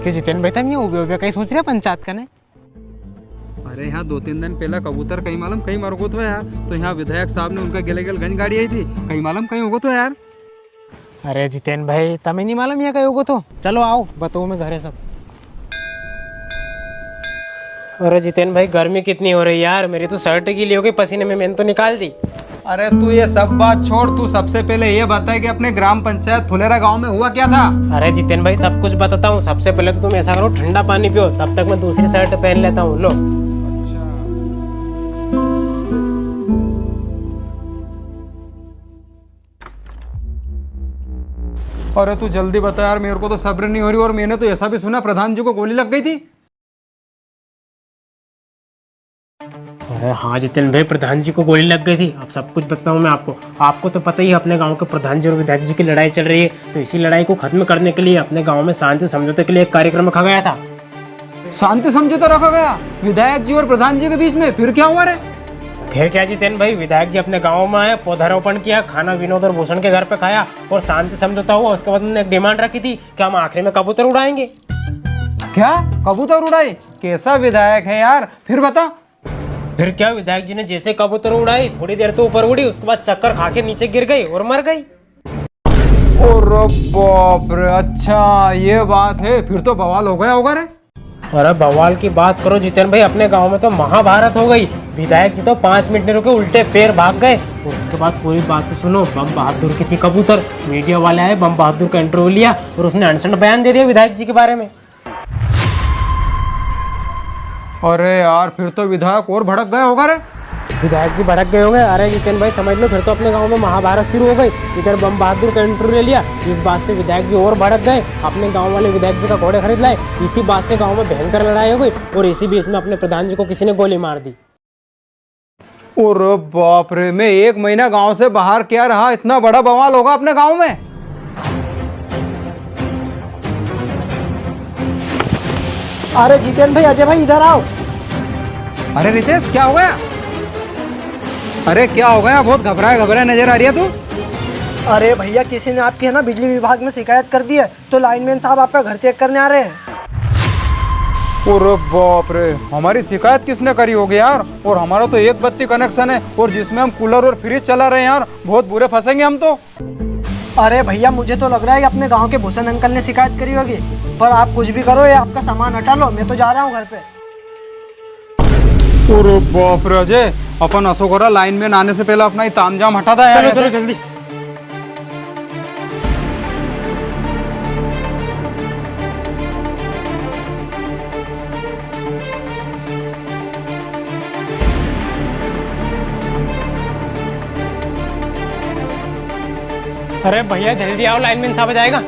फिर जितेन भाई तुम ये उबे कहीं सोच रहे पंचायत का ने? अरे यहाँ 2-3 दिन पहले कबूतर कहीं मालूम कहीं मर गो तो यार, तो यहाँ विधायक साहब ने उनका गिले गंज गाड़ी आई थी, कहीं मालूम कहीं होगो तो यार। अरे जितेन भाई तुम्हें नहीं मालूम ये कहीं होगो तो चलो आओ बताओ मैं घर है सब। अरे जितेन भाई गर्मी कितनी हो रही यार, मेरी तो शर्ट गीली हो गई पसीने में, मैंने तो निकाल दी। अरे तू ये सब बात छोड़, तू सबसे पहले ये बता कि अपने ग्राम पंचायत फुलेरा गांव में हुआ क्या था। अरे जितेन भाई सब कुछ बताता हूँ, सबसे पहले तो तुम ऐसा करो ठंडा पानी पियो, तब तक मैं दूसरी शर्ट पहन लेता हूँ। लो। अच्छा। अरे तू जल्दी बता यार, मेरे को तो सब्र नहीं हो रही। और मैंने तो ऐसा भी सुना प्रधान जी को गोली लग गई थी। अरे हाँ जितेन भाई प्रधान जी को गोली लग गई थी। अब सब कुछ बताऊँ मैं आपको। आपको तो पता ही है अपने गांव के प्रधान जी और विधायक जी की लड़ाई चल रही है, तो इसी लड़ाई को खत्म करने के लिए अपने गांव में शांति समझौते के लिए एक कार्यक्रम रखा गया था। शांति समझौता रखा गया विधायक जी और प्रधान जी के बीच में? फिर क्या हुआ रे? फिर क्या जितेन भाई, विधायक जी अपने गांव में आए, पौधारोपण किया, खाना विनोद और भूषण के घर पे खाया और शांति समझौता हुआ। उसके बाद उन्होंने एक डिमांड रखी थी कि हम आखिरी में कबूतर उड़ाएंगे। क्या कबूतर उड़ाए? कैसा विधायक है यार, फिर बता। फिर क्या, विधायक जी ने जैसे कबूतर उड़ाई थोड़ी देर तो ऊपर उड़ी, उसके बाद चक्कर खा के नीचे गिर गई और मर गई। अरे बाप रे, अच्छा ये बात है, फिर तो बवाल हो गया होगा रे। अरे बवाल की बात करो जितेन भाई, अपने गांव में तो महाभारत हो गई। विधायक जी तो 5 मिनट नहीं रुके, उल्टे पैर भाग गए। उसके बाद पूरी बात सुनो, बम बहादुर की थी कबूतर। मीडिया वाले आए, बम बहादुर का इंटरव्यू लिया और उसने अनशन बयान दे दिया विधायक जी के बारे में। अरे यार फिर तो विधायक और भड़क गए होगा रे। विधायक जी भड़क गए होंगे। अरे जितेन भाई समझ लो, फिर तो अपने गांव में महाभारत शुरू हो गई। इधर बम बहादुर का इंटरव्यू ले लिया, इस बात से विधायक जी और भड़क गए। अपने गांव वाले विधायक जी का घोड़े खरीद लाए, इसी बात से गांव में भयंकर लड़ाई हो गई और इसी बीच में अपने प्रधान जी को किसी ने गोली मार दी। अरे बाप रे, मैं 1 महीना गांव से बाहर क्या रहा, इतना बड़ा बवाल होगा अपने गांव में? अरे जितेन भाई, अजय भाई इधर आओ। अरे रितेश क्या हो गया? अरे क्या हो गया? बहुत घबराए नजर आ रही है तू। अरे भैया किसी ने आपके है ना बिजली विभाग में शिकायत कर दी है, तो लाइनमैन साहब आपका घर चेक करने आ रहे हैं। अरे बाप रे, हमारी शिकायत किसने करी होगी यार? और हमारा तो एक बत्ती कनेक्शन है और जिसमें हम कूलर और फ्रिज चला रहे हैं यार, बहुत बुरे फंसेंगे हम तो। अरे भैया मुझे तो लग रहा है कि अपने गांव के भूषण अंकल ने शिकायत करी होगी, पर आप कुछ भी करो, ये आपका सामान हटा लो, मैं तो जा रहा हूँ घर पे। अरे बाप रे अजय, अपन असो करा लाइन में आने से पहले अपना तामझाम हटा था यार। चलो जल्दी। अरे भैया जल्दी आओ, लाइनमैन साहब आ जाएगा।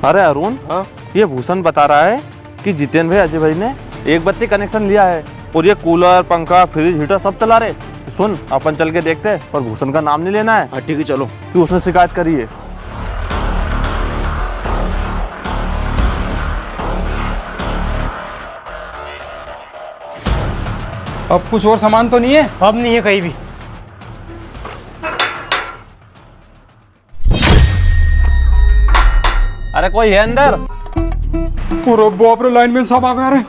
अरे अरुण, ये भूषण बता रहा है कि जितेन भाई अजय भाई ने एक बत्ती कनेक्शन लिया है और ये कूलर पंखा फ्रिज हीटर सब चला रहे। सुन अपन चल के देखते हैं, पर भूषण का नाम नहीं लेना है। ठीक है चलो। कि उसने शिकायत करी है। अब कुछ और सामान तो नहीं है? अब नहीं है कहीं भी। अरे कोई है अंदर? अरे बाप रे, लाइनमैन साहब आ गए रे।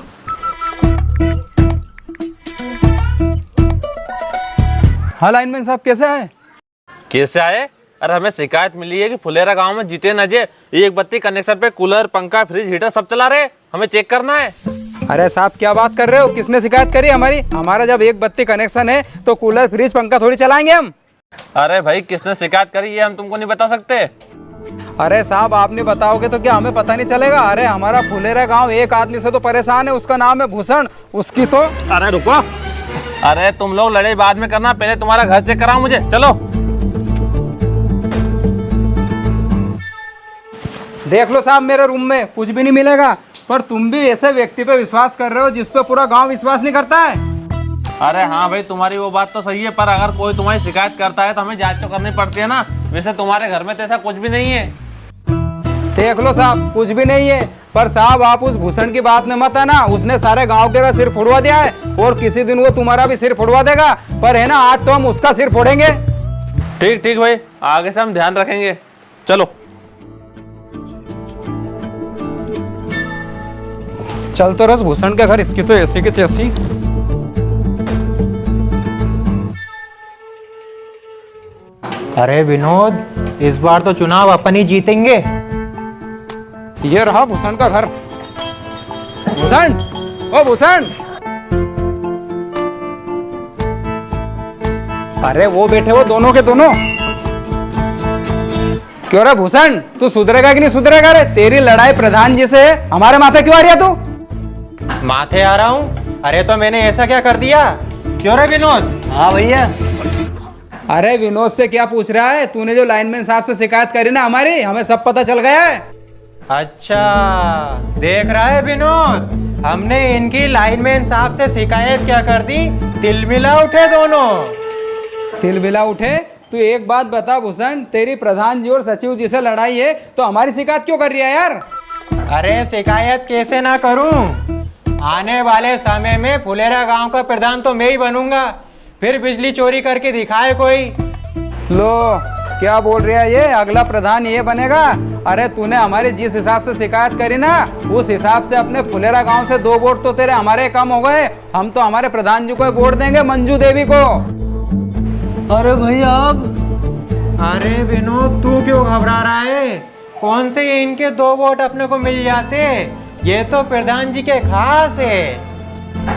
हाँ लाइनमैन साहब कैसे आए? कैसे आए? अरे हमें शिकायत मिली है कि फुलेरा गांव में जितेन अजय एक बत्ती कनेक्शन पे कूलर पंखा फ्रिज हीटर सब चला रहे, हमें चेक करना है। अरे साहब क्या बात कर रहे हो? किसने शिकायत करी हमारी? हमारा जब एक बत्ती कनेक्शन है तो कूलर फ्रिज पंखा थोड़ी चलाएंगे हम। अरे भाई किसने शिकायत करी ये हम तुमको नहीं बता सकते। अरे साहब आप नहीं बताओगे तो क्या हमें पता नहीं चलेगा? अरे हमारा फुलेरा गांव एक आदमी से तो परेशान है, उसका नाम है भूषण, उसकी तो। अरे रुको, अरे तुम लोग लड़ाई बाद में करना, पहले तुम्हारा घर चेक कराओ मुझे, चलो। देख लो साहब मेरे रूम में कुछ भी नहीं मिलेगा, पर तुम भी ऐसे व्यक्ति पे विश्वास कर रहे हो जिस पे पूरा गांव विश्वास नहीं करता है। अरे हाँ भाई तुम्हारी वो बात तो सही है, पर अगर कोई तुम्हारी शिकायत करता है तो हमें जांच तो करनी पड़ती है ना। वैसे तुम्हारे घर में तो ऐसा कुछ भी नहीं है। देख लो साहब कुछ भी नहीं है, पर साहब आप उस भूषण की बात में मत आना। उसने सारे गांव के का सिर फोड़वा दिया है और किसी दिन वो तुम्हारा भी सिर फोड़वा देगा, पर है ना आज तो हम उसका सिर फोड़ेंगे। ठीक ठीक भाई, आगे से हम ध्यान रखेंगे। चलो चल तो रस भूषण के घर, इसकी तो ऐसी की तैसी। अरे विनोद, इस बार तो चुनाव अपन ही जीतेंगे। ये रहा भूषण का घर। भूषण, ओ भूषण। अरे वो बैठे वो दोनों के दोनों। क्यों रे भूषण, तू सुधरेगा कि नहीं सुधरेगा रे? तेरी लड़ाई प्रधान जी से है, हमारे माथे क्यों आ रही है तू? माथे आ रहा हूँ? अरे तो मैंने ऐसा क्या कर दिया? क्यों रे विनोद? हाँ भैया। अरे विनोद से क्या पूछ रहा है? तूने जो लाइनमैन साहब से शिकायत करी ना हमारी, हमें सब पता चल गया है। अच्छा, देख रहा है विनोद, हमने इनकी लाइनमैन साहब से शिकायत क्या कर दी? तिलमिला उठे दोनों। तिलमिला उठे? तू एक बात बता भूषण, तेरी प्रधान जी और सचिव जी से लड़ाई है तो हमारी शिकायत क्यों कर रही है यार? अरे शिकायत कैसे ना करूं? आने वाले समय में फुलेरा गांव का प्रधान तो मैं ही बनूंगा। फिर बिजली चोरी करके दिखाए कोई। लो, क्या बोल रहा है ये? अगला प्रधान ये बनेगा? अरे तूने हमारी जिस हिसाब से शिकायत करी ना, उस हिसाब से अपने फुलेरा गांव से 2 वोट तो तेरे हमारे कम हो गए। हम तो हमारे प्रधान जी को वोट देंगे, मंजू देवी को। अरे भैया अब? अरे विनोद, तू क्यों घबरा रहा है? कौन से ये इनके 2 वोट अपने को मिल जाते? ये तो प्रधान जी के खास है।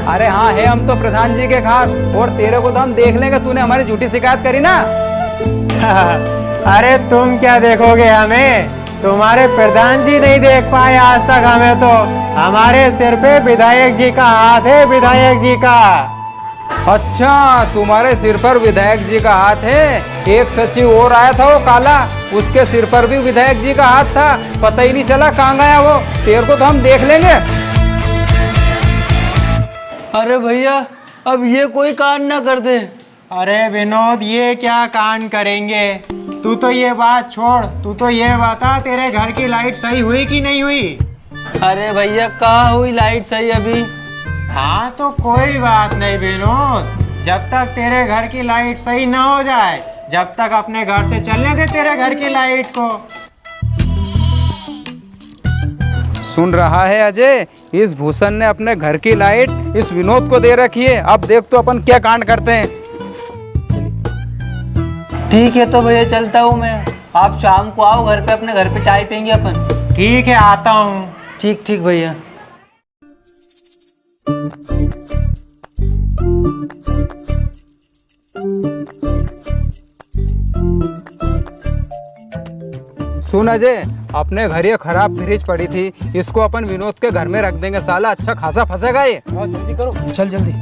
अरे हाँ है, हम तो प्रधान जी के खास, और तेरे को तो हम देख लेंगे। तूने हमारी झूठी शिकायत करी ना। अरे तुम क्या देखोगे हमें? तुम्हारे प्रधान जी नहीं देख पाए आज तक हमें तो। हमारे सिर पे विधायक जी का हाथ है, विधायक जी का। अच्छा, तुम्हारे सिर पर विधायक जी का हाथ है? एक सचिव और आया था वो काला, उसके सिर पर भी विधायक जी का हाथ था। पता ही नहीं चला कहाँ गया वो। तेरे को तो हम देख लेंगे। अरे भैया, अब ये कोई कांड ना कर दे। अरे विनोद, ये क्या कांड करेंगे? तू तो ये बात छोड़, तू तो ये बता तेरे घर की लाइट सही हुई कि नहीं हुई? अरे भैया, कहाँ हुई लाइट सही अभी? हाँ तो कोई बात नहीं विनोद, जब तक तेरे घर की लाइट सही ना हो जाए, जब तक अपने घर से चलने दे तेरे घर की लाइट को। सुन रहा है अजय, इस भूषण ने अपने घर की लाइट इस विनोद को दे रखी है। अब देख तो अपन क्या कांड करते हैं। ठीक है तो भैया, चलता हूँ मैं। आप शाम को आओ घर पे, अपने घर पे चाय पियेंगे अपन। ठीक है, आता हूँ। ठीक ठीक भैया। सुन अजय, अपने घर ये खराब फ्रिज पड़ी थी, इसको अपन विनोद के घर में रख देंगे। साला अच्छा खासा फंसेगा ये। जल्दी करो। चल जल्दी।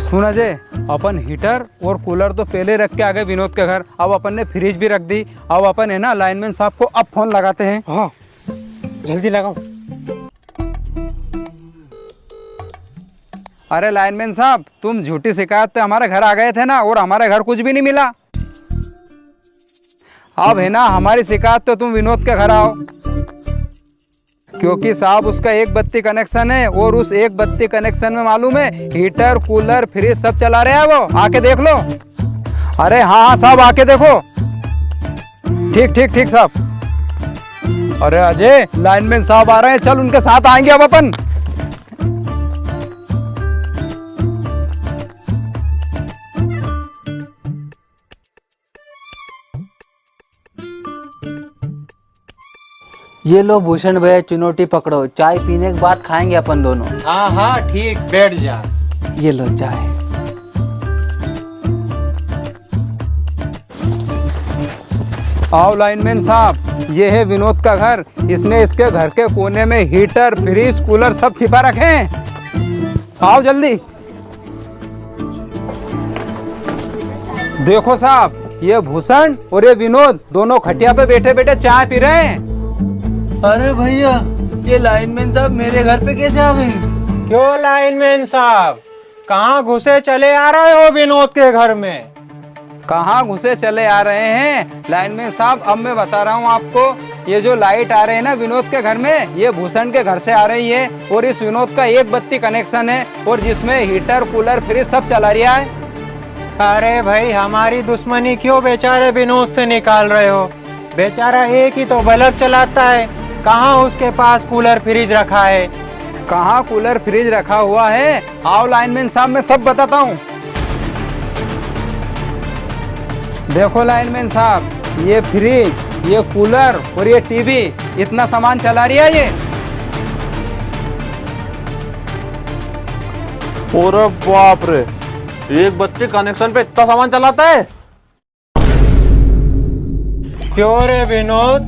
सुन अजय, अपन हीटर और कूलर तो पहले रख के आ गए विनोद के घर। अब अपन ने फ्रिज भी रख दी। अब अपन है ना लाइनमैन साहब को अब फोन लगाते हैं। हाँ, जल्दी लगाओ। अरे लाइनमैन साहब, तुम झूठी शिकायत पे हमारे घर आ गए थे ना, और हमारे घर कुछ भी नहीं मिला। अब है ना हमारी शिकायत पे तुम विनोद के घर आओ, क्योंकि साहब उसका एक बत्ती कनेक्शन है, और उस एक बत्ती कनेक्शन में मालूम है हीटर कूलर फ्रिज सब चला रहे हैं। वो आके देख लो। अरे हाँ हाँ साहब, आके देखो। ठीक ठीक ठीक साहब। अरे अजय, लाइनमैन साहब आ रहे हैं, चल उनके साथ आएंगे अब अपन। ये लो भूषण भैया, चुनौती पकड़ो। चाय पीने के बाद खाएंगे अपन दोनों। हाँ हाँ ठीक, बैठ जा। ये लो चाय। आओ लाइनमैन साहब, ये है विनोद का घर। इसने इसके घर के कोने में हीटर फ्रिज कूलर सब छिपा रखे हैं। आओ जल्दी। देखो साहब, ये भूषण और ये विनोद दोनों खटिया पे बैठे बैठे चाय पी रहे हैं। अरे भैया, ये लाइनमैन साहब मेरे घर पे कैसे आ गए? क्यों लाइनमैन साहब, कहाँ घुसे चले आ रहे हो विनोद के घर में? कहाँ घुसे चले आ रहे हैं लाइनमैन साहब? अब मैं बता रहा हूँ आपको, ये जो लाइट आ रही है ना विनोद के घर में, ये भूषण के घर से आ रही है। और इस विनोद का एक बत्ती कनेक्शन है और जिसमें हीटर कूलर फ्रिज सब चला रहा है। अरे भाई, हमारी दुश्मनी क्यों बेचारे विनोद से निकाल रहे हो? बेचारा एक ही तो बल्ब चलाता है, कहाँ उसके पास कूलर फ्रिज रखा है? कहाँ कूलर फ्रिज रखा हुआ है? आओ लाइनमैन साहब, मैं सब बताता हूँ। देखो लाइनमैन साहब, ये फ्रिज, ये कूलर और ये टीवी, इतना सामान चला रही है ये। ओरे बाप रे, एक बत्ती कनेक्शन पे इतना सामान चलाता है? क्यों रे विनोद,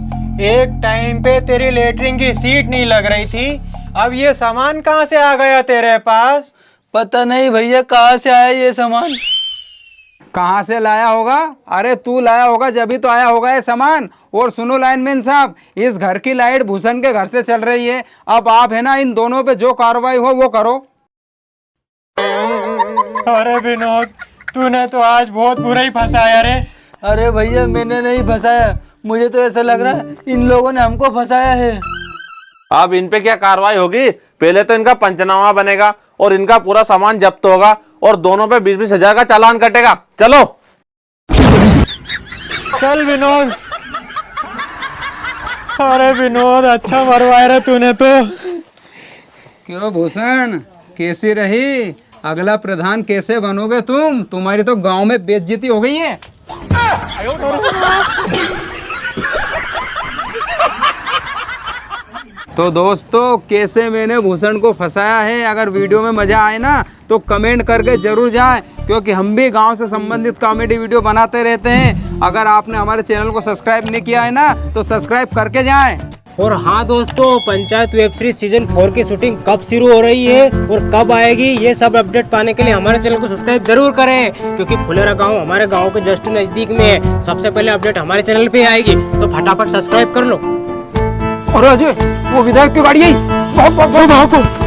एक टाइम पे तेरी लेटरिन की सीट नहीं लग रही थी, अब ये सामान कहाँ से आ गया तेरे पास? पता नहीं भैया कहाँ से आया ये सामान। कहाँ से लाया होगा? अरे तू लाया होगा, जब तो आया होगा ये सामान। और सुनो लाइनमैन साहब, इस घर की लाइट भूषण के घर से चल रही है। अब आप है ना, इन दोनों पे जो कार्रवाई हो वो करो। अरे विनोद, तूने तो आज बहुत बुरा ही फंसाया रे। अरे भैया मैंने नहीं फंसाया, मुझे तो ऐसा लग रहा है इन लोगों ने हमको फंसाया है। अब इन पे क्या कार्रवाई होगी? पहले तो इनका पंचनामा बनेगा और इनका पूरा सामान जब्त होगा और दोनों पे 20-20 हजार का चालान कटेगा। चलो चल विनोद। अरे विनोद, अच्छा मरवाया रे तूने तो। क्यों भूषण, कैसी रही? अगला प्रधान कैसे बनोगे तुम? तुम्हारी तो गांव में बेइज्जती हो गई है। तो दोस्तों, कैसे मैंने भूषण को फंसाया है, अगर वीडियो में मजा आए ना तो कमेंट करके जरूर जाएं, क्योंकि हम भी गांव से संबंधित कॉमेडी वीडियो बनाते रहते हैं। अगर आपने हमारे चैनल को सब्सक्राइब नहीं किया है ना तो सब्सक्राइब करके जाएं। और हाँ दोस्तों, पंचायत वेब सीरीज सीजन 4 की शूटिंग कब शुरू हो रही है और कब आएगी, ये सब अपडेट पाने के लिए हमारे चैनल को सब्सक्राइब जरूर करें, क्योंकि फुलेरा गांव हमारे गांव के जस्ट नजदीक में है। सबसे पहले अपडेट हमारे चैनल पे आएगी, तो फटाफट सब्सक्राइब कर लो। और अजय, वो विधायक की गाड़ी आई। भागो।